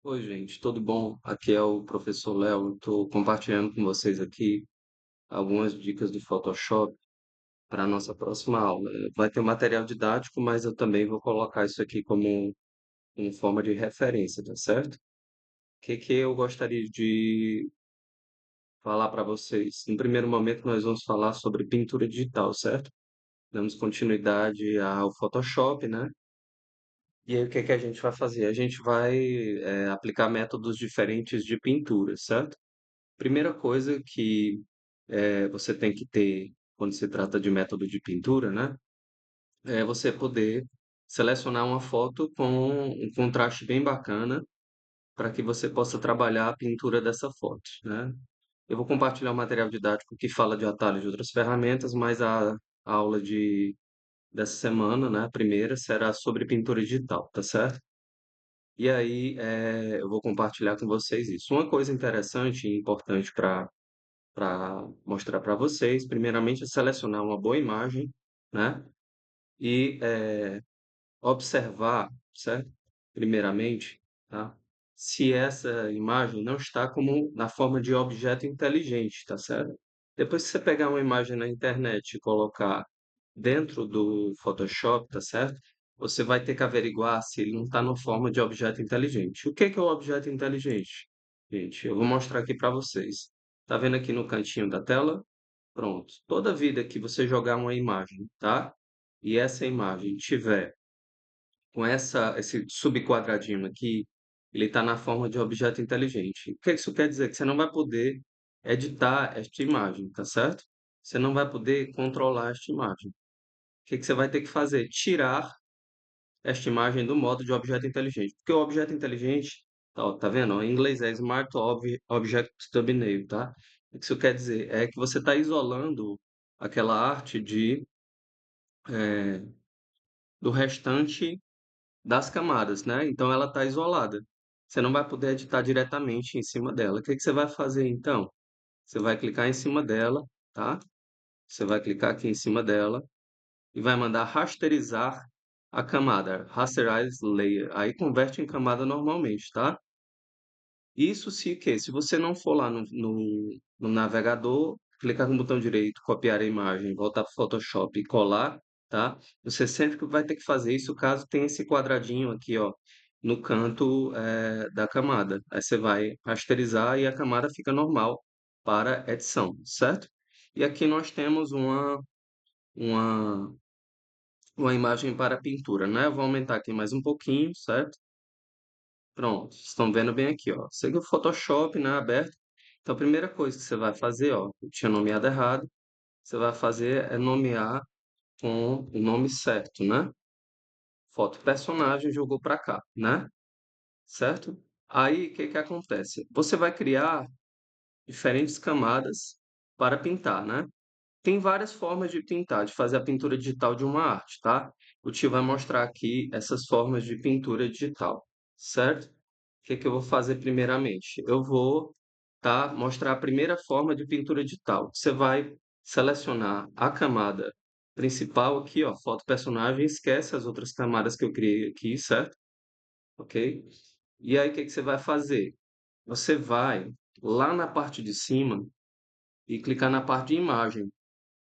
Oi, gente, tudo bom? Aqui é o professor Léo. Estou compartilhando com vocês aqui algumas dicas do Photoshop para a nossa próxima aula. Vai ter um material didático, mas eu também vou colocar isso aqui como forma de referência, tá certo? O que eu gostaria de falar para vocês? No primeiro momento, nós vamos falar sobre pintura digital, certo? Damos continuidade ao Photoshop, né? E aí, o que a gente vai fazer? A gente vai aplicar métodos diferentes de pintura, certo? Primeira coisa que você tem que ter quando se trata de método de pintura, né? É você poder selecionar uma foto com um contraste bem bacana para que você possa trabalhar a pintura dessa foto, né? Eu vou compartilhar um material didático que fala de atalhos de outras ferramentas, mas a aula dessa semana, né, a primeira, será sobre pintura digital, tá certo? E aí, eu vou compartilhar com vocês isso. Uma coisa interessante e importante para mostrar para vocês, primeiramente, é selecionar uma boa imagem, né? E observar, certo? Primeiramente, tá? Se essa imagem não está como na forma de objeto inteligente, tá certo? Depois que você pegar uma imagem na internet e colocar dentro do Photoshop, tá certo? Você vai ter que averiguar se ele não está na forma de objeto inteligente. O que é o objeto inteligente? Gente, eu vou mostrar aqui para vocês. Tá vendo aqui no cantinho da tela? Pronto. Toda vida que você jogar uma imagem, tá? E essa imagem tiver com esse subquadradinho aqui, ele está na forma de objeto inteligente. O que isso quer dizer? Que você não vai poder editar esta imagem, tá certo? Você não vai poder controlar esta imagem. O que você vai ter que fazer? Tirar esta imagem do modo de objeto inteligente. Porque o objeto inteligente, tá vendo? Em inglês é Smart Object Thumbnail, tá? O que isso quer dizer? É que você está isolando aquela arte eh, do restante das camadas, né? Então ela está isolada. Você não vai poder editar diretamente em cima dela. O que você vai fazer então? Você vai clicar em cima dela, tá? Você vai clicar aqui em cima dela e vai mandar rasterizar a camada, rasterize layer. Aí converte em camada normalmente, tá? Isso se o quê? Se você não for lá no navegador, clicar com o botão direito, copiar a imagem, voltar para o Photoshop e colar, tá? Você sempre que vai ter que fazer isso caso tenha esse quadradinho aqui, ó, no canto da camada. Aí você vai rasterizar e a camada fica normal para edição, certo? E aqui nós temos uma, uma imagem para pintura, né? Eu vou aumentar aqui mais um pouquinho, certo? Pronto, estão vendo bem aqui, ó. Segue o Photoshop, né, aberto. Então, a primeira coisa que você vai fazer, ó, eu tinha nomeado errado, você vai fazer é nomear com o nome certo, né? Foto personagem jogou para cá, né? Certo? Aí, o que que acontece? Você vai criar diferentes camadas para pintar, né? Tem várias formas de pintar, de fazer a pintura digital de uma arte, tá? O tio vai mostrar aqui essas formas de pintura digital, certo? O que que eu vou fazer primeiramente? Eu vou, tá, mostrar a primeira forma de pintura digital. Você vai selecionar a camada principal aqui, ó, foto personagem, esquece as outras camadas que eu criei aqui, certo? Ok? E aí, o que que você vai fazer? Você vai lá na parte de cima e clicar na parte de imagem,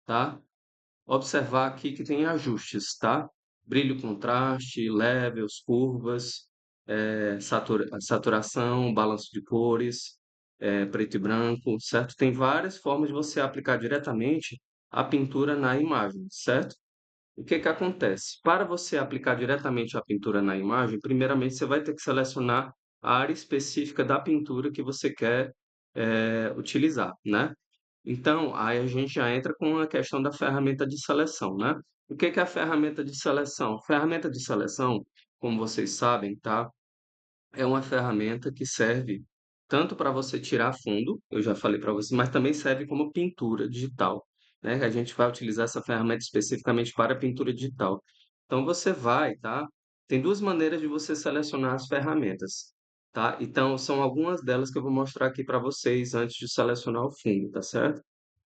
tá? Observar aqui que tem ajustes, tá? Brilho, contraste, levels, curvas, saturação, balanço de cores, preto e branco, certo? Tem várias formas de você aplicar diretamente a pintura na imagem, certo? O que que acontece? Para você aplicar diretamente a pintura na imagem, primeiramente você vai ter que selecionar a área específica da pintura que você quer utilizar, né? Então, aí a gente já entra com a questão da ferramenta de seleção, né? O que que é a ferramenta de seleção? Ferramenta de seleção, como vocês sabem, tá? É uma ferramenta que serve tanto para você tirar fundo, eu já falei para você, mas também serve como pintura digital, né? A gente vai utilizar essa ferramenta especificamente para pintura digital. Então você vai, tá? Tem duas maneiras de você selecionar as ferramentas, tá? Então são algumas delas que eu vou mostrar aqui para vocês antes de selecionar o fundo, tá certo?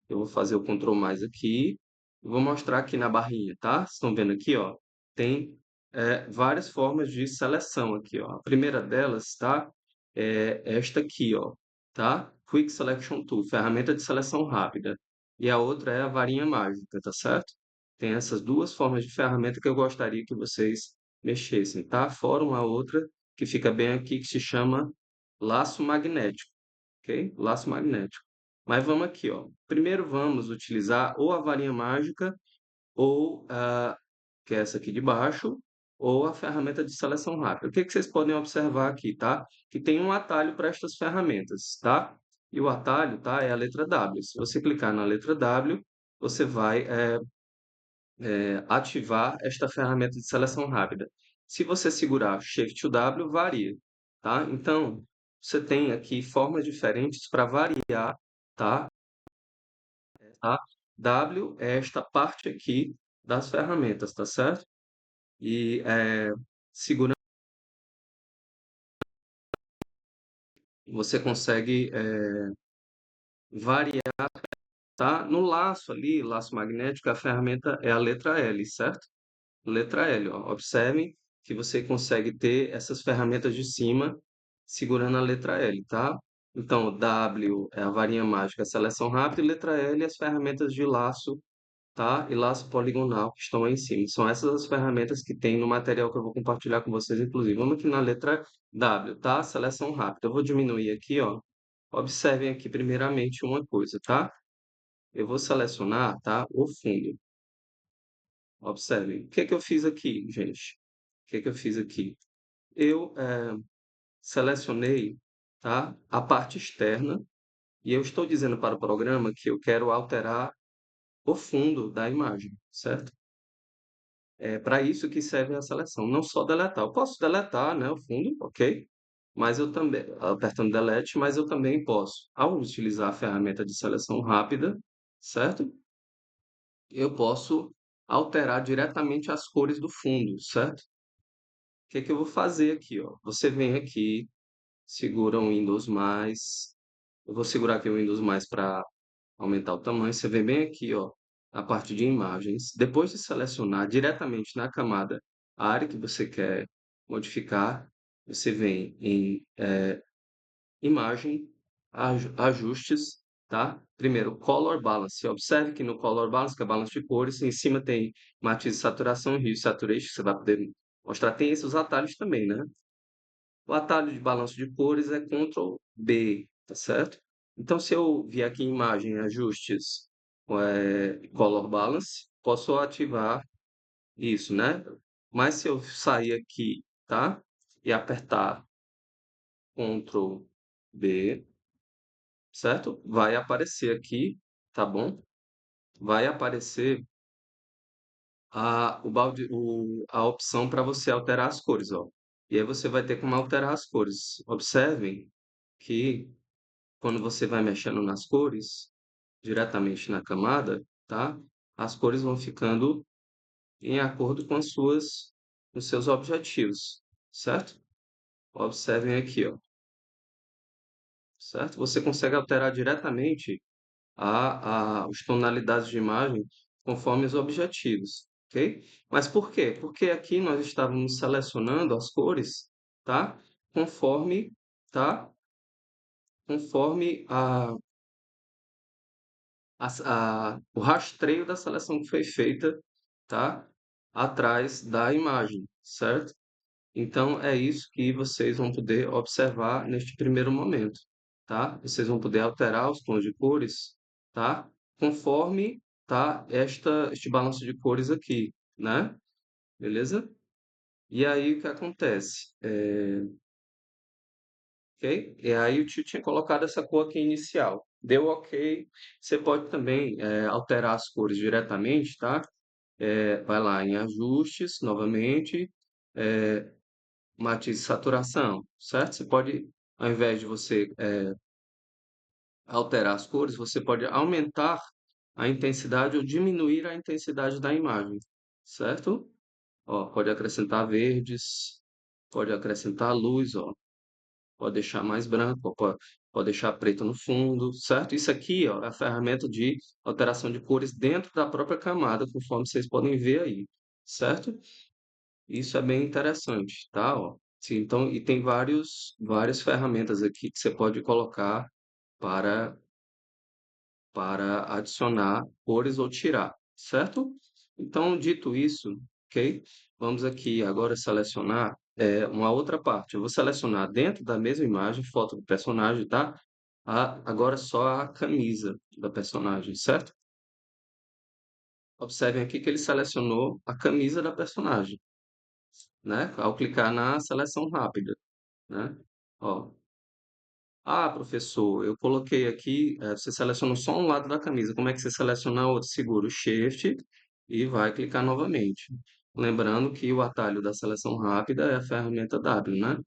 Eu vou fazer o Ctrl mais aqui. Vou mostrar aqui na barrinha, tá? Vocês estão vendo aqui, ó. Tem várias formas de seleção aqui, ó. A primeira delas, tá? é esta aqui, ó, tá? Quick Selection Tool, ferramenta de seleção rápida. E a outra é a varinha mágica, tá certo? Tem essas duas formas de ferramenta que eu gostaria que vocês mexessem, tá? Fora uma outra que fica bem aqui, que se chama laço magnético, ok? Laço magnético. Mas vamos aqui, ó. Primeiro vamos utilizar ou a varinha mágica ou que é essa aqui de baixo, ou a ferramenta de seleção rápida. O que que vocês podem observar aqui, tá? Que tem um atalho para estas ferramentas, tá? E o atalho, tá, é a letra W. Se você clicar na letra W, você vai ativar esta ferramenta de seleção rápida. Se você segurar Shift W, varia, tá? Então, você tem aqui formas diferentes para variar, tá? Tá? W é esta parte aqui das ferramentas, tá certo? E segurando, você consegue variar, tá? No laço ali, laço magnético, a ferramenta é a letra L, certo? Letra L, ó. Observem que você consegue ter essas ferramentas de cima segurando a letra L, tá? Então, W é a varinha mágica, a seleção rápida, e letra L as ferramentas de laço, tá? E laço poligonal que estão aí em cima. São essas as ferramentas que tem no material que eu vou compartilhar com vocês, inclusive. Vamos aqui na letra W, tá? Seleção rápida. Eu vou diminuir aqui, ó. Observem aqui primeiramente uma coisa, tá? Eu vou selecionar, tá? O fundo. Observem. O que é que eu fiz aqui, gente? O que é que eu fiz aqui? Eu selecionei, tá? A parte externa e eu estou dizendo para o programa que eu quero alterar o fundo da imagem, certo? É para isso que serve a seleção, não só deletar. Eu posso deletar, né, o fundo, ok? Mas eu também, apertando Delete, mas eu também posso, ao utilizar a ferramenta de seleção rápida, certo? Eu posso alterar diretamente as cores do fundo, certo? O que é que eu vou fazer aqui, ó? Você vem aqui, segura o Windows mais, eu vou segurar aqui o Windows mais para aumentar o tamanho. Você vem bem aqui, ó, na parte de imagens. Depois de selecionar diretamente na camada a área que você quer modificar, você vem em imagem, ajustes, tá? Primeiro, Color Balance. Observe que no Color Balance, que é balance de cores, em cima tem matiz, saturação, Hue, Saturation, que você vai poder mostrar. Tem esses atalhos também, né? O atalho de balanço de cores é Ctrl B, tá certo? Então, se eu vier aqui em imagem, ajustes, Color Balance, posso ativar isso, né? Mas se eu sair aqui, tá? E apertar Ctrl B, certo? Vai aparecer aqui, tá bom? Vai aparecer a opção para você alterar as cores, ó. E aí você vai ter como alterar as cores. Observem que quando você vai mexendo nas cores, diretamente na camada, tá? As cores vão ficando em acordo com com os seus objetivos, certo? Observem aqui, ó, certo? Você consegue alterar diretamente as tonalidades de imagem conforme os objetivos, ok? Mas por quê? Porque aqui nós estávamos selecionando as cores, tá? Conforme, tá? Conforme o rastreio da seleção que foi feita, tá? Atrás da imagem, certo? Então, é isso que vocês vão poder observar neste primeiro momento, tá? Vocês vão poder alterar os tons de cores, tá? Conforme, tá? Este balanço de cores aqui, né? Beleza? E aí, o que acontece? Ok? E aí, o tio tinha colocado essa cor aqui inicial. Deu ok. Você pode também alterar as cores diretamente, tá? Vai lá em ajustes, novamente, matiz e saturação, certo? Você pode, ao invés de você alterar as cores, você pode aumentar a intensidade ou diminuir a intensidade da imagem, certo? Ó, pode acrescentar verdes, pode acrescentar luz, ó, pode deixar mais branco, ó, pode deixar preto no fundo, certo? Isso aqui, ó, é a ferramenta de alteração de cores dentro da própria camada, conforme vocês podem ver aí, certo? Isso é bem interessante, tá? Ó. Sim, então, e tem várias ferramentas aqui que você pode colocar para, para adicionar cores ou tirar, certo? Então, dito isso, ok? Vamos aqui agora selecionar uma outra parte. Eu vou selecionar dentro da mesma imagem, foto do personagem, tá? Agora só a camisa da personagem, certo? Observem aqui que ele selecionou a camisa da personagem, né? Ao clicar na seleção rápida, né? Ó, professor, eu coloquei aqui, você seleciona só um lado da camisa. Como é que você seleciona o outro? Segura o Shift e vai clicar novamente. Lembrando que o atalho da seleção rápida é a ferramenta W, né?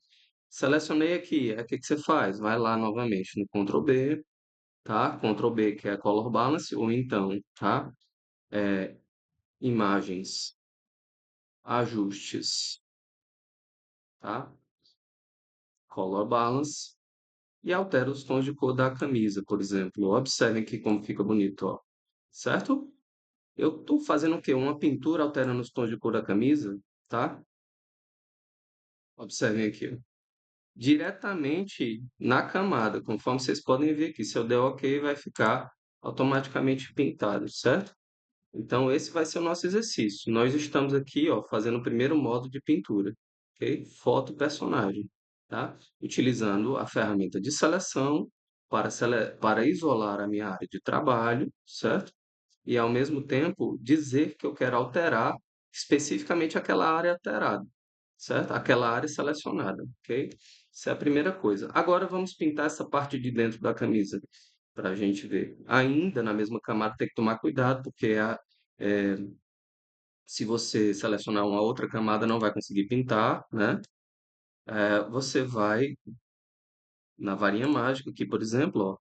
Selecionei aqui, o que que você faz? Vai lá novamente no Ctrl B, tá? Ctrl B que é Color Balance, ou então, tá? Imagens, ajustes, tá? Color Balance e altera os tons de cor da camisa, por exemplo. Observem aqui como fica bonito, ó. Certo? Eu estou fazendo o quê? Uma pintura alterando os tons de cor da camisa, tá? Observem aqui, ó. Diretamente na camada, conforme vocês podem ver aqui. Se eu der OK, vai ficar automaticamente pintado, certo? Então, esse vai ser o nosso exercício. Nós estamos aqui, ó, fazendo o primeiro modo de pintura, ok? Foto personagem, tá? Utilizando a ferramenta de seleção para isolar a minha área de trabalho, certo? E, ao mesmo tempo, dizer que eu quero alterar especificamente aquela área alterada, certo? Aquela área selecionada, ok? Essa é a primeira coisa. Agora vamos pintar essa parte de dentro da camisa para a gente ver. Ainda na mesma camada tem que tomar cuidado, porque é, se você selecionar uma outra camada não vai conseguir pintar, né? Você vai na varinha mágica aqui, por exemplo, ó,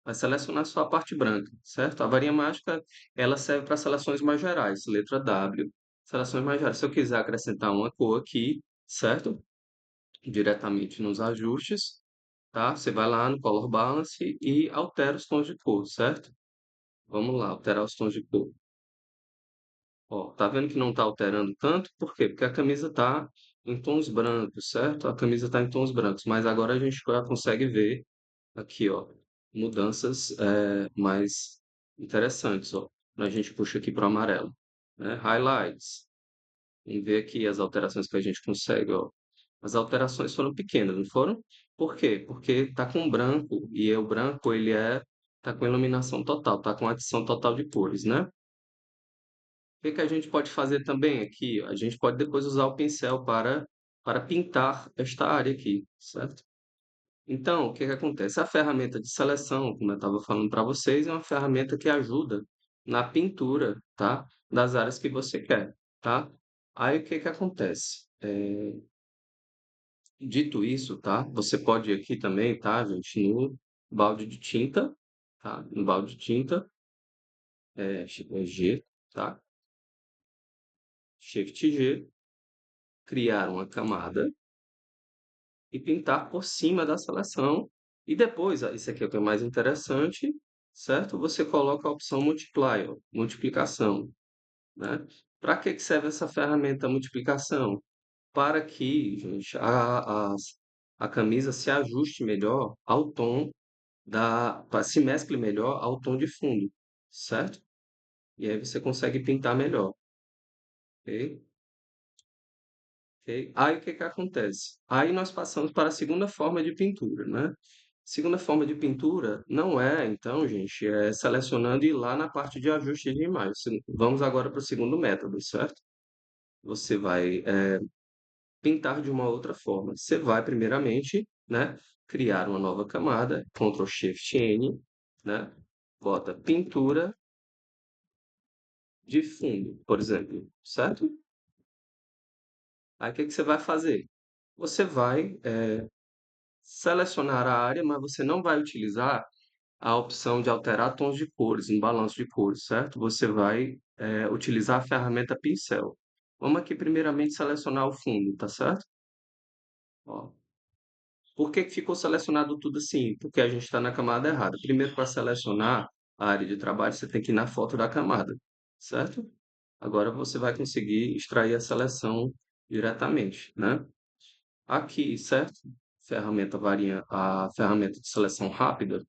vai selecionar só a parte branca, certo? A varinha mágica, ela serve para seleções mais gerais, letra W, seleções mais gerais. Se eu quiser acrescentar uma cor aqui, certo? Diretamente nos ajustes, tá? Você vai lá no Color Balance e altera os tons de cor, certo? Vamos lá, alterar os tons de cor. Ó, tá vendo que não está alterando tanto? Por quê? Porque a camisa está em tons brancos, certo? A camisa está em tons brancos, mas agora a gente já consegue ver aqui, ó, mudanças mais interessantes, ó. A gente puxa aqui para o amarelo, né? Highlights. Vamos ver aqui as alterações que a gente consegue, ó. As alterações foram pequenas, não foram? Por quê? Porque tá com branco e o branco ele tá com iluminação total, tá com adição total de cores, né? Que a gente pode fazer também aqui? A gente pode depois usar o pincel para pintar esta área aqui, certo? Então, o que que acontece? A ferramenta de seleção, como eu estava falando para vocês, é uma ferramenta que ajuda na pintura, tá? Das áreas que você quer, tá? Aí, o que que acontece? Dito isso, tá? Você pode ir aqui também, tá, gente? No balde de tinta, tá? No balde de tinta, G, tá? Shift G, criar uma camada e pintar por cima da seleção. E depois, ó, isso aqui é o que é mais interessante, certo? Você coloca a opção Multiply, ó, multiplicação, né? Para que que serve essa ferramenta multiplicação? Para que, gente, a camisa se ajuste melhor ao tom se mescle melhor ao tom de fundo, certo? E aí você consegue pintar melhor, ok? Ok? Aí o que que acontece? Aí nós passamos para a segunda forma de pintura, né? Segunda forma de pintura não é, então, gente, selecionando e ir lá na parte de ajuste de imagem. Vamos agora para o segundo método, certo? Você vai pintar de uma outra forma. Você vai, primeiramente, né, criar uma nova camada, Ctrl Shift N, né? Bota pintura de fundo, por exemplo, certo? Aí o que que você vai fazer? Você vai selecionar a área, mas você não vai utilizar a opção de alterar tons de cores, em balanço de cores, certo? Você vai utilizar a ferramenta pincel. Vamos aqui primeiramente selecionar o fundo, tá certo? Ó, por que que ficou selecionado tudo assim? Porque a gente está na camada errada. Primeiro, para selecionar a área de trabalho, você tem que ir na foto da camada, certo? Agora você vai conseguir extrair a seleção diretamente, né? aqui, certo? A ferramenta de seleção rápida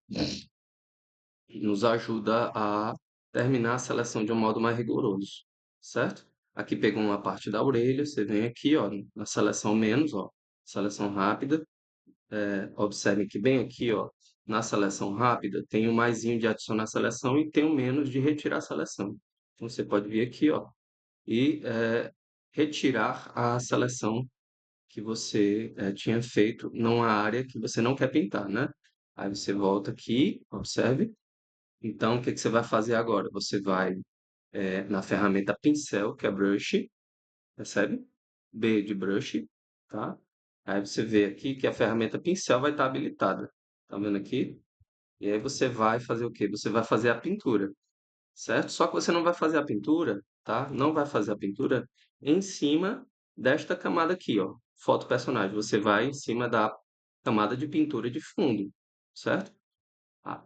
nos ajuda a terminar a seleção de um modo mais rigoroso, certo? Aqui pegou uma parte da orelha, você vem aqui, ó, na seleção menos, ó, seleção rápida. Observem que bem aqui, ó, na seleção rápida, tem o maisinho de adicionar seleção e tem o menos de retirar seleção. Então, você pode vir aqui, ó, e retirar a seleção que você tinha feito numa área que você não quer pintar, né? Aí você volta aqui, observe. Então, o que que você vai fazer agora? Você vai na ferramenta pincel, que é brush, percebe? B de brush, tá? Aí você vê aqui que a ferramenta pincel vai estar habilitada. Tá vendo aqui? E aí você vai fazer o quê? Você vai fazer a pintura, certo? Só que você não vai fazer a pintura, tá? Não vai fazer a pintura em cima desta camada aqui, ó, foto personagem. Você vai em cima da camada de pintura de fundo, certo?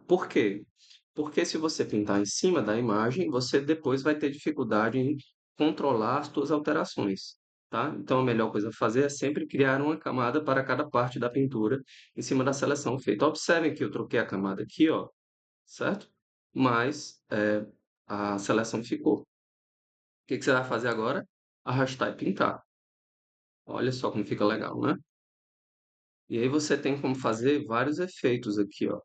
Por quê? Porque se você pintar em cima da imagem, você depois vai ter dificuldade em controlar as suas alterações, tá? Então a melhor coisa a fazer é sempre criar uma camada para cada parte da pintura em cima da seleção feita. Observem que eu troquei a camada aqui, ó, certo? Mas a seleção ficou. O que que você vai fazer agora? Arrastar e pintar. Olha só como fica legal, né? E aí você tem como fazer vários efeitos aqui, ó.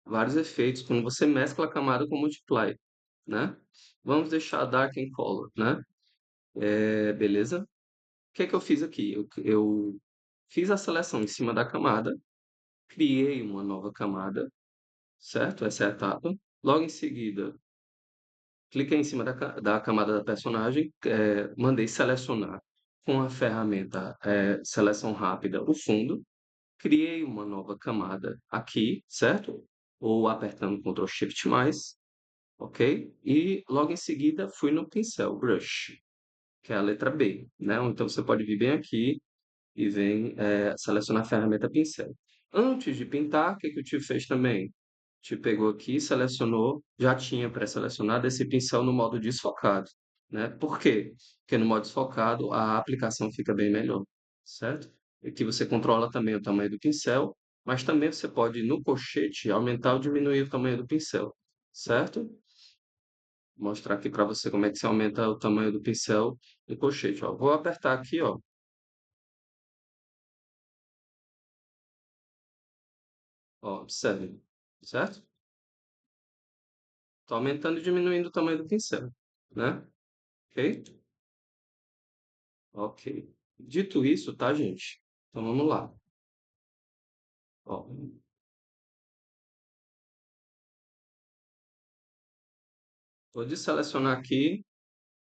Vários efeitos quando você mescla a camada com multiply, né? Vamos deixar dark and color, né? Beleza? O que é que eu fiz aqui? Eu fiz a seleção em cima da camada, criei uma nova camada, certo? Essa é a etapa. Logo em seguida, cliquei em cima da camada da personagem, mandei selecionar com a ferramenta seleção rápida o fundo, criei uma nova camada aqui, certo? Ou apertando Ctrl Shift mais, ok? E logo em seguida fui no pincel, brush, que é a letra B, né? Então você pode vir bem aqui e vem selecionar a ferramenta pincel. Antes de pintar, o que que o tio fez também? O tio pegou aqui, selecionou, já tinha pré-selecionado esse pincel no modo desfocado, né? Por quê? Porque no modo desfocado a aplicação fica bem melhor, certo? E aqui você controla também o tamanho do pincel, mas também você pode, no colchete, aumentar ou diminuir o tamanho do pincel, certo? Vou mostrar aqui para você como é que você aumenta o tamanho do pincel no colchete, ó. Vou apertar aqui, ó, observe, certo? Estou aumentando e diminuindo o tamanho do pincel, né? Ok? Ok. Dito isso, tá, gente? Então vamos lá. Ó, vou desselecionar aqui,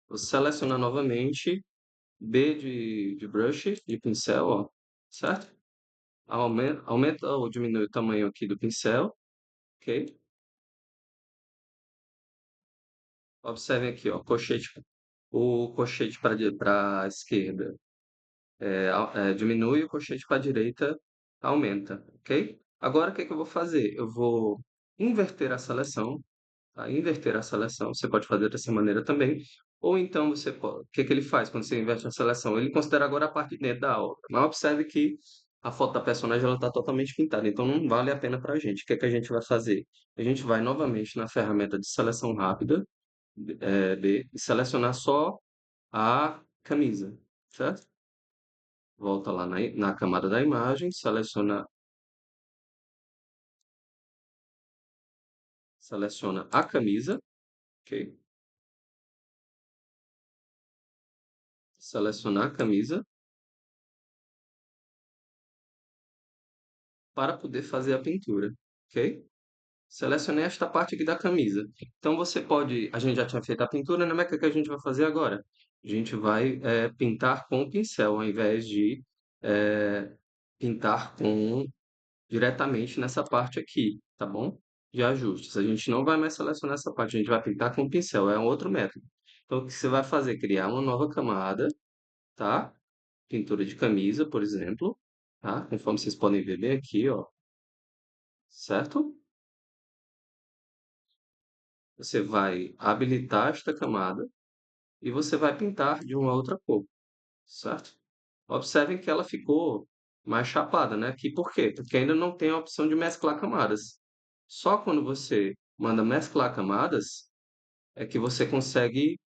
vou selecionar novamente, B de brush, de pincel, ó, certo? Aumenta ou diminui o tamanho aqui do pincel, ok? Observem aqui, ó, o colchete para a esquerda diminui, o colchete para a direita aumenta, ok? Agora o que que eu vou fazer? Eu vou inverter a seleção, tá? Inverter a seleção, você pode fazer dessa maneira também, ou então você pode, o que que ele faz quando você inverte a seleção? Ele considera agora a parte de dentro da obra, mas observe que a foto da personagem ela está totalmente pintada, então não vale a pena para a gente. O que é que a gente vai fazer? A gente vai novamente na ferramenta de seleção rápida, e selecionar só a camisa, certo? Volta lá na camada da imagem, seleciona a camisa, ok? Selecionar a camisa para poder fazer a pintura, ok? Selecionei esta parte aqui da camisa. Então você pode, a gente já tinha feito a pintura, né? Mas o que é que a gente vai fazer agora? A gente vai pintar com o pincel, ao invés de eh, pintar diretamente nessa parte aqui, tá bom? De ajustes. A gente não vai mais selecionar essa parte, a gente vai pintar com o pincel, é um outro método. Então, o que você vai fazer? Criar uma nova camada, tá? Pintura de camisa, por exemplo, tá? Conforme vocês podem ver bem aqui, ó, certo? Você vai habilitar esta camada e você vai pintar de uma outra cor, certo? Observem que ela ficou mais chapada, né? Aqui por quê? Porque ainda não tem a opção de mesclar camadas. Só quando você manda mesclar camadas é que você consegue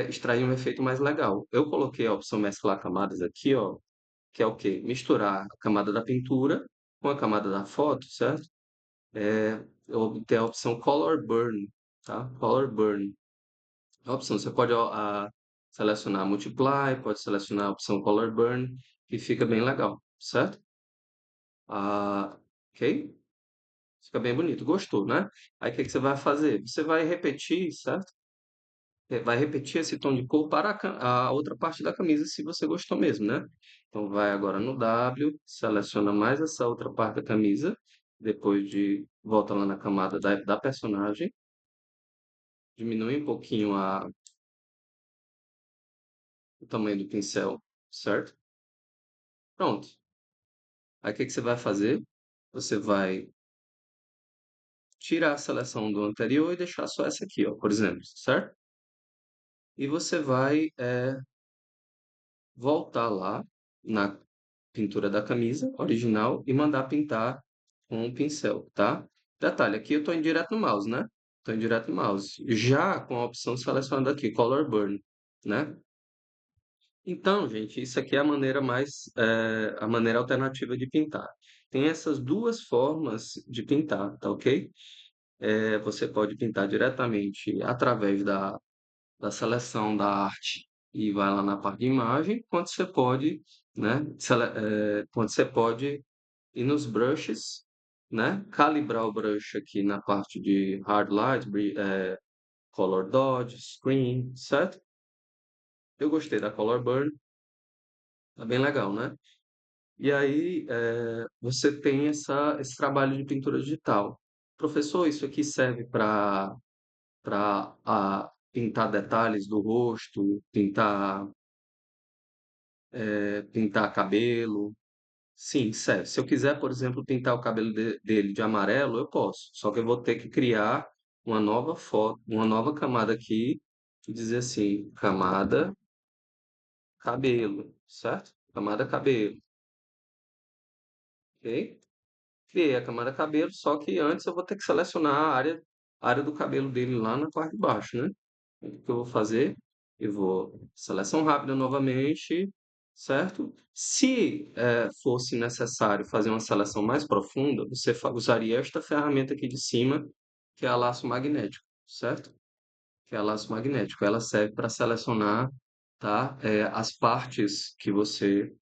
extrair um efeito mais legal. Eu coloquei a opção mesclar camadas aqui, ó, que é o quê? Misturar a camada da pintura com a camada da foto, certo? Eu obter a opção Color Burn, tá? Color Burn. A opção, você pode selecionar Multiply, pode selecionar a opção Color Burn, que fica bem legal, certo? Ok? Fica bem bonito. Gostou, né? Aí o que que você vai fazer? Você vai repetir, certo? Vai repetir esse tom de cor para a outra parte da camisa, se você gostou mesmo, né? Então vai agora no W, seleciona mais essa outra parte da camisa, depois de volta lá na camada da personagem, diminui um pouquinho o tamanho do pincel, certo? Pronto. Aí o que que você vai fazer? Você vai tirar a seleção do anterior e deixar só essa aqui, ó, por exemplo, certo? E você vai voltar lá na pintura da camisa original e mandar pintar com um pincel, tá? Detalhe, aqui eu estou em direto no mouse, né? Estou em direto no mouse. Já com a opção selecionada aqui, Color Burn, né? Então, gente, isso aqui é a maneira a maneira alternativa de pintar. Tem essas duas formas de pintar, tá ok? Você pode pintar diretamente através da seleção da arte e vai lá na parte de imagem, quanto você pode, né, quanto você pode ir nos brushes, né, calibrar o brush aqui na parte de hard light, color dodge, screen, certo? Eu gostei da color burn, tá bem legal, né? E aí você tem esse trabalho de pintura digital. Professor, isso aqui serve para pintar detalhes do rosto, pintar cabelo. Sim, certo. Se eu quiser, por exemplo, pintar o cabelo dele de amarelo, eu posso. Só que eu vou ter que criar uma nova foto, uma nova camada aqui e dizer assim, camada cabelo, certo? Camada cabelo, ok? Criei a camada cabelo, só que antes eu vou ter que selecionar a área do cabelo dele lá na parte de baixo, né? O que eu vou fazer? Eu vou seleção rápida novamente, certo? Se fosse necessário fazer uma seleção mais profunda, você usaria esta ferramenta aqui de cima, que é a laço magnético, certo? Que é a laço magnético. Ela serve para selecionar, tá? As partes que você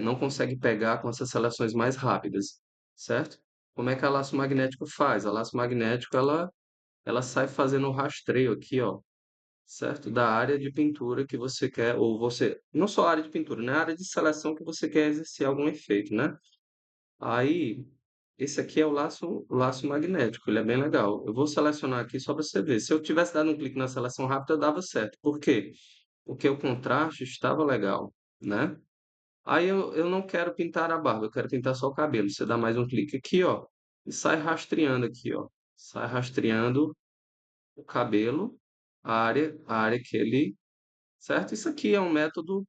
não consegue pegar com essas seleções mais rápidas, certo? Como é que a laço magnético faz? A laço magnético ela sai fazendo um rastreio aqui, ó, certo? Da área de pintura que você quer, ou você, não só a área de pintura, né? A área de seleção que você quer exercer algum efeito, né? Aí, esse aqui é o laço magnético, ele é bem legal. Eu vou selecionar aqui só para você ver. Se eu tivesse dado um clique na seleção rápida, dava certo. Por quê? Porque o contraste estava legal, né? Aí eu não quero pintar a barba, eu quero pintar só o cabelo. Você dá mais um clique aqui, ó, e sai rastreando aqui, ó. Sai rastreando o cabelo, a área que ele, certo? Isso aqui é um método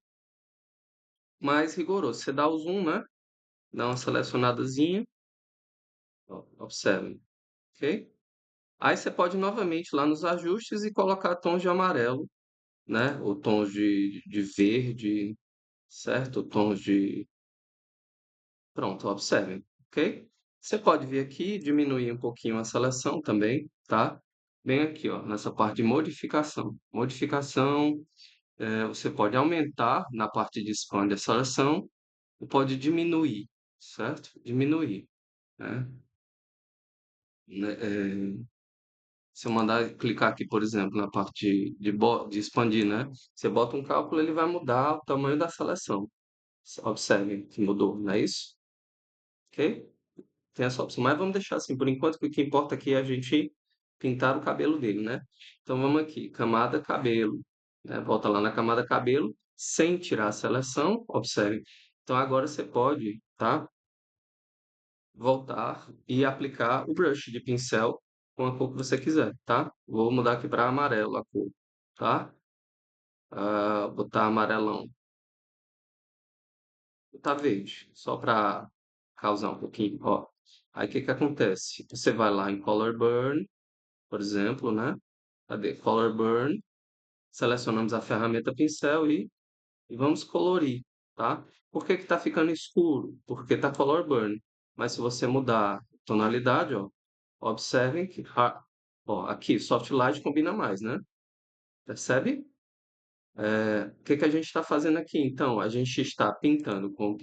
mais rigoroso. Você dá o zoom, né? Dá uma selecionadazinha, ó, observe, ok? Aí você pode novamente ir lá nos ajustes e colocar tons de amarelo, né? Ou tons de verde, certo? Tons de Pronto, observem, ok? Você pode vir aqui e diminuir um pouquinho a seleção também, tá? Bem aqui, ó, nessa parte de modificação. Modificação, você pode aumentar na parte de expand a seleção ou pode diminuir, certo? Diminuir, né? Se eu mandar clicar aqui, por exemplo, na parte de expandir, né? Você bota um cálculo, ele vai mudar o tamanho da seleção. Observem que mudou, não é isso? Ok? Tem essa opção. Mas vamos deixar assim, por enquanto, que o que importa aqui é a gente pintar o cabelo dele, né? Então vamos aqui, camada cabelo, né? Volta lá na camada cabelo, sem tirar a seleção, observe. Então agora você pode, tá? Voltar e aplicar o brush de pincel com a cor que você quiser, tá? Vou mudar aqui para amarelo a cor, tá? Botar amarelão. Tá verde, só para causar um pouquinho, ó. Aí o que que acontece? Você vai lá em Color Burn, por exemplo, né? Cadê? Color Burn, selecionamos a ferramenta pincel e vamos colorir, tá? Por que que tá ficando escuro? Porque tá Color Burn. Mas se você mudar a tonalidade, ó, observem que, ó, aqui, Soft Light combina mais, né? Percebe? O que que a gente está fazendo aqui? Então, a gente está pintando com um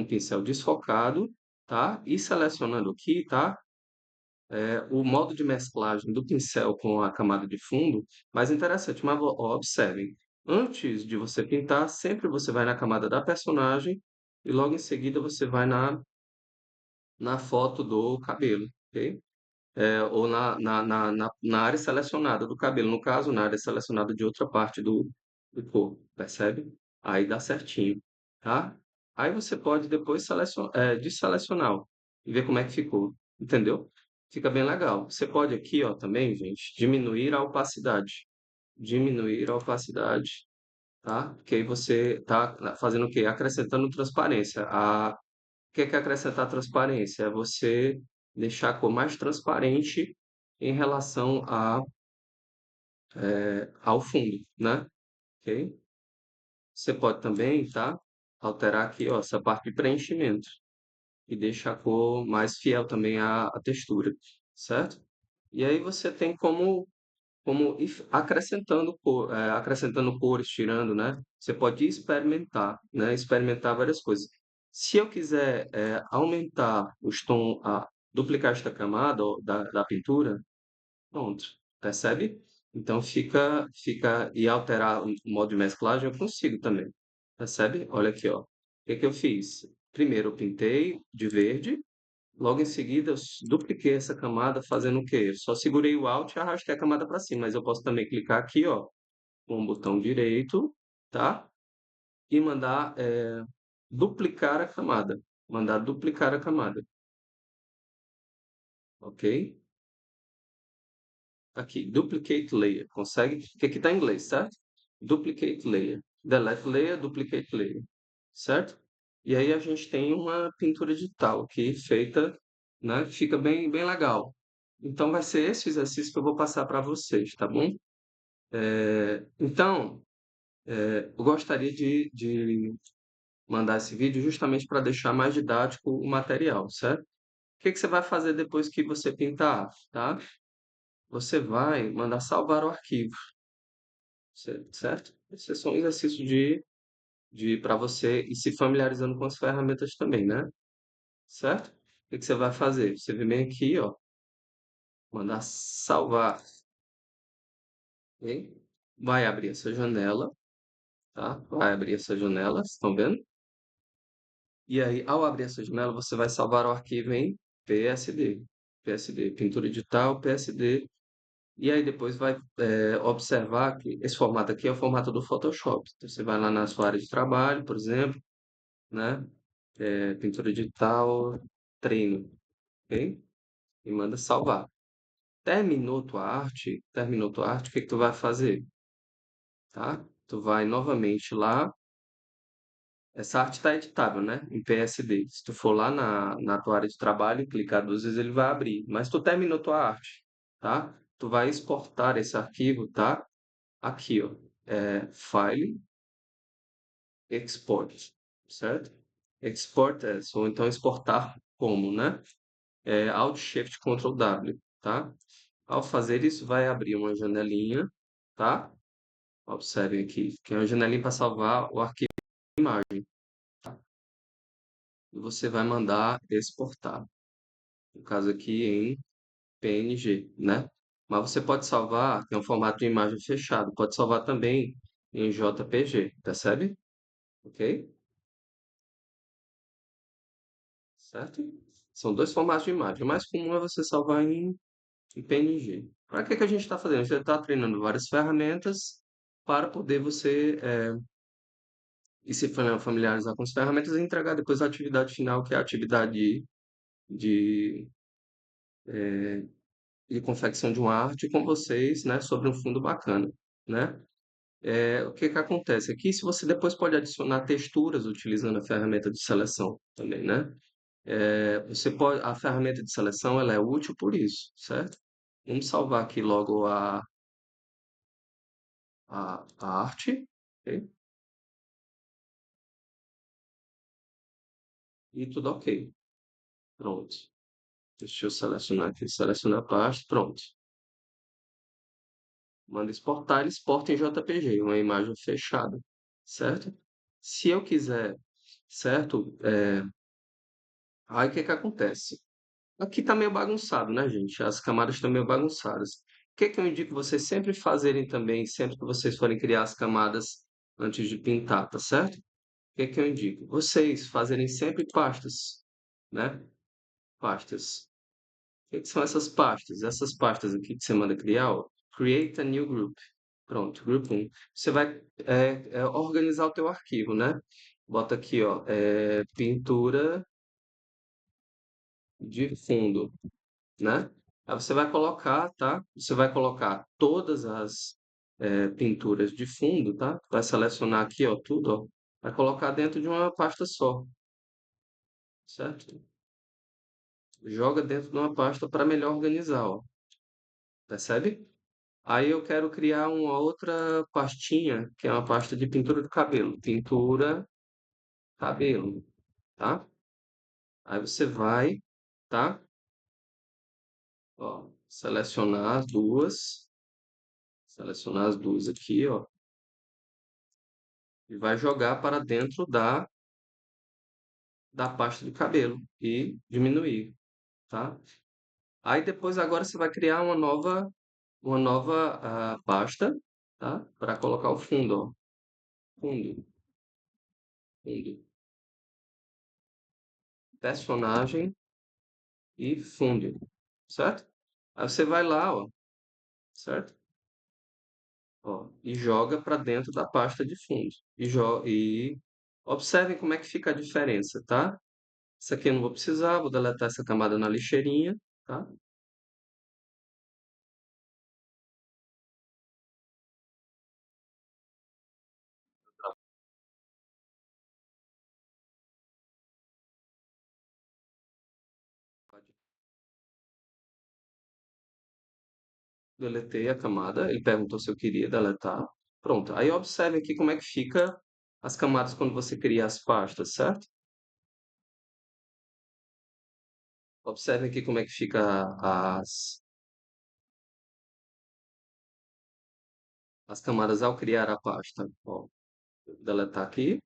pincel desfocado, tá? E selecionando aqui, tá? O modo de mesclagem do pincel com a camada de fundo, mais interessante, mas ó, observem. Antes de você pintar, sempre você vai na camada da personagem e logo em seguida você vai na foto do cabelo, ok? Ou na área selecionada do cabelo, no caso, na área selecionada de outra parte do corpo, percebe? Aí dá certinho, tá? Aí você pode depois desselecionar ó, e ver como é que ficou, entendeu? Fica bem legal. Você pode aqui, ó, também, gente, diminuir a opacidade, tá? Porque aí você tá fazendo o quê? Acrescentando transparência. O que é acrescentar transparência? É você deixar a cor mais transparente em relação ao fundo, né? Ok? Você pode também, tá? Alterar aqui, ó, essa parte de preenchimento e deixar a cor mais fiel também à textura, certo? E aí você tem como ir acrescentando cores, tirando, né? Você pode experimentar, né? Experimentar várias coisas. Se eu quiser aumentar os tons, duplicar esta camada ó, da pintura, pronto, percebe? Então e alterar o modo de mesclagem eu consigo também, percebe? Olha aqui, ó. O que que eu fiz? Primeiro eu pintei de verde. Logo em seguida, dupliquei essa camada fazendo o quê? Só segurei o Alt e arrastei a camada para cima, mas eu posso também clicar aqui, ó, com o botão direito, tá? E mandar duplicar a camada. Mandar duplicar a camada, ok? Aqui, duplicate layer. Consegue? Que aqui está em inglês, certo? Duplicate layer. Delete layer, duplicate layer. Certo? E aí a gente tem uma pintura digital aqui feita, né? Fica bem, bem legal. Então vai ser esse o exercício que eu vou passar para vocês, tá bom? Então, eu gostaria de mandar esse vídeo justamente para deixar mais didático o material, certo? O que que você vai fazer depois que você pintar, tá? Você vai mandar salvar o arquivo, certo? Esse é só um exercício de para você ir se familiarizando com as ferramentas também, né? Certo? O que que você vai fazer? Você vem aqui, ó, mandar salvar, ok? Vai abrir essa janela, tá? Vai abrir essa janela, estão vendo? E aí, ao abrir essa janela, você vai salvar o arquivo em PSD. PSD, pintura digital, PSD. E aí depois vai observar que esse formato aqui é o formato do Photoshop. Então, você vai lá na sua área de trabalho, por exemplo, né? Pintura digital, treino, ok? E manda salvar. Terminou tua arte, o que que tu vai fazer, tá? Tu vai novamente lá, essa arte está editável, né? Em PSD. Se tu for lá na tua área de trabalho e clicar duas vezes, ele vai abrir. Mas tu terminou tua arte, tá? Tu vai exportar esse arquivo, tá? Aqui, ó. File, Export, certo? Export ou então exportar como, né? Alt Shift Ctrl W, tá? Ao fazer isso, vai abrir uma janelinha, tá? Observem aqui, que é uma janelinha para salvar o arquivo de imagem. E você vai mandar exportar. No caso aqui em PNG, né? Mas você pode salvar, tem um formato de imagem fechado, pode salvar também em JPG, percebe? Ok? Certo? São dois formatos de imagem. O mais comum é você salvar em PNG. Para que que a gente está fazendo? A gente está treinando várias ferramentas para poder você ir se familiarizar com as ferramentas e entregar depois a atividade final, que é a atividade de, de confecção de uma arte com vocês, né, sobre um fundo bacana, né? O que que acontece aqui? Se você depois pode adicionar texturas utilizando a ferramenta de seleção também, né? A ferramenta de seleção ela é útil por isso, certo? Vamos salvar aqui logo a arte, ok? E tudo ok. Pronto. Deixa eu selecionar aqui, selecionar a pasta, pronto. Manda exportar, ele exporta em JPG, uma imagem fechada, certo? Se eu quiser, certo? Aí o que que acontece? Aqui tá meio bagunçado, né, gente? As camadas estão meio bagunçadas. O que que eu indico vocês sempre fazerem também, sempre que vocês forem criar as camadas antes de pintar, tá certo? O que que eu indico? Vocês fazerem sempre pastas, né? Pastas. O que que são essas pastas? Essas pastas aqui que você manda criar, ó. Create a new group. Pronto, grupo 1. Você vai organizar o teu arquivo, né? Bota aqui, ó, pintura de fundo, né? Aí você vai colocar, tá? Você vai colocar todas as pinturas de fundo, tá? Vai selecionar aqui, ó, tudo, ó. Vai colocar dentro de uma pasta só, certo? Joga dentro de uma pasta para melhor organizar, ó. Percebe? Aí eu quero criar uma outra pastinha, que é uma pasta de pintura do cabelo. Pintura, cabelo, tá? Aí você vai, tá? Ó, selecionar as duas aqui, ó, e vai jogar para dentro da pasta de cabelo e diminuir, tá? Aí depois agora você vai criar uma nova pasta, tá? Para colocar o fundo, ó, fundo, fundo, personagem e fundo, certo? Aí você vai lá, ó, certo? Ó, e joga para dentro da pasta de fundo. E observem como é que fica a diferença, tá? Isso aqui eu não vou precisar, vou deletar essa camada na lixeirinha, tá? Deletei a camada, ele perguntou se eu queria deletar. Pronto, aí observe aqui como é que fica as camadas quando você cria as pastas, certo? Observe aqui como é que fica as camadas ao criar a pasta. Ó, vou deletar aqui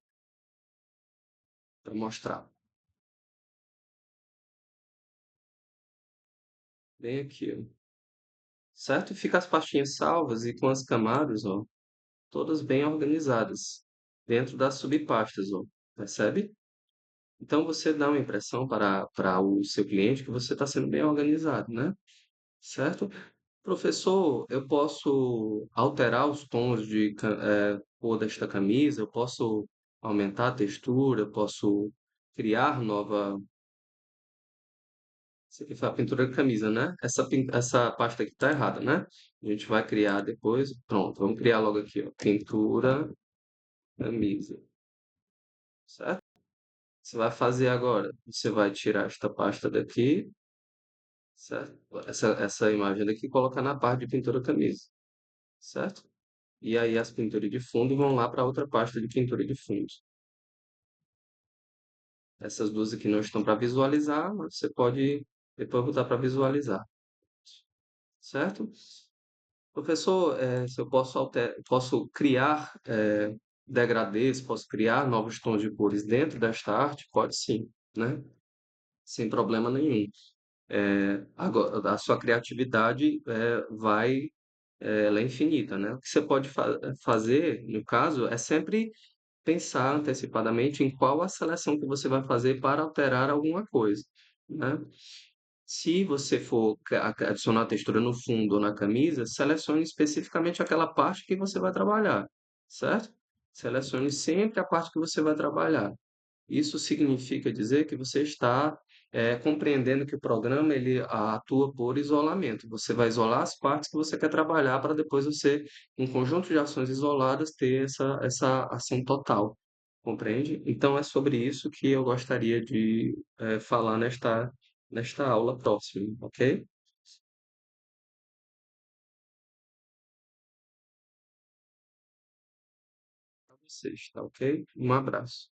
para mostrar. Bem aqui, ó. Certo? E fica as pastinhas salvas e com as camadas, ó, todas bem organizadas dentro das subpastas, ó. Percebe? Então você dá uma impressão para o seu cliente que você está sendo bem organizado, né? Certo? Professor, eu posso alterar os tons de cor desta camisa, eu posso aumentar a textura, eu posso criar nova. Isso aqui foi a pintura de camisa, né? Essa pasta aqui tá errada, né? A gente vai criar depois. Pronto, vamos criar logo aqui, ó. Pintura, camisa, certo? Você vai fazer agora. Você vai tirar esta pasta daqui, certo? Essa imagem daqui e colocar na parte de pintura camisa, certo? E aí as pinturas de fundo vão lá para outra pasta de pintura de fundo. Essas duas aqui não estão para visualizar, mas você pode depois botar para visualizar, certo? Professor, se eu posso criar degradês, posso criar novos tons de cores dentro desta arte? Pode sim, né? Sem problema nenhum. Agora, a sua criatividade ela é infinita, né? O que você pode fazer, no caso, é sempre pensar antecipadamente em qual a seleção que você vai fazer para alterar alguma coisa, né? Se você for adicionar textura no fundo ou na camisa, selecione especificamente aquela parte que você vai trabalhar, certo? Selecione sempre a parte que você vai trabalhar. Isso significa dizer que você está compreendendo que o programa ele atua por isolamento. Você vai isolar as partes que você quer trabalhar para depois você, um conjunto de ações isoladas, ter essa ação total. Compreende? Então é sobre isso que eu gostaria de falar nesta aula próxima, ok? Para vocês, tá ok? Um abraço.